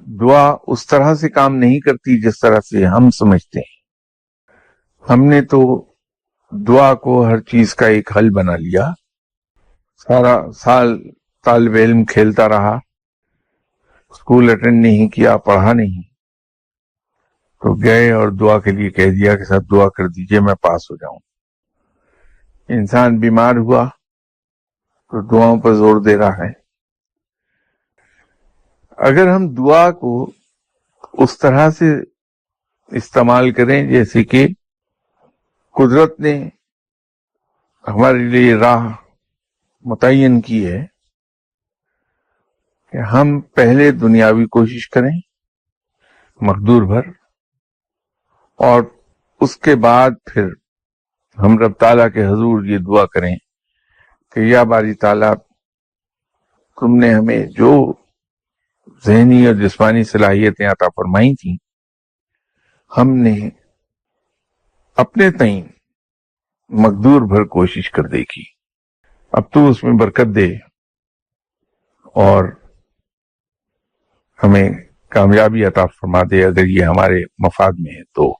دعا اس طرح سے کام نہیں کرتی جس طرح سے ہم سمجھتے ہیں۔ ہم نے تو دعا کو ہر چیز کا ایک حل بنا لیا۔ سارا سال طالب علم کھیلتا رہا، اسکول اٹینڈ نہیں کیا، پڑھا نہیں، تو گئے اور دعا کے لیے کہہ دیا کہ سب دعا کر دیجئے میں پاس ہو جاؤں۔ انسان بیمار ہوا تو دعاؤں پر زور دے رہا ہے۔ اگر ہم دعا کو اس طرح سے استعمال کریں جیسے کہ قدرت نے ہمارے لیے راہ متعین کی ہے کہ ہم پہلے دنیاوی کوشش کریں مقدور بھر، اور اس کے بعد پھر ہم رب تعالیٰ کے حضور یہ دعا کریں کہ یا باری تعالیٰ، تم نے ہمیں جو ذہنی اور جسمانی صلاحیتیں عطا فرمائی تھیں، ہم نے اپنے تئیں مقدور بھر کوشش کر دیکھی، اب تو اس میں برکت دے اور ہمیں کامیابی عطا فرما دے اگر یہ ہمارے مفاد میں ہے تو۔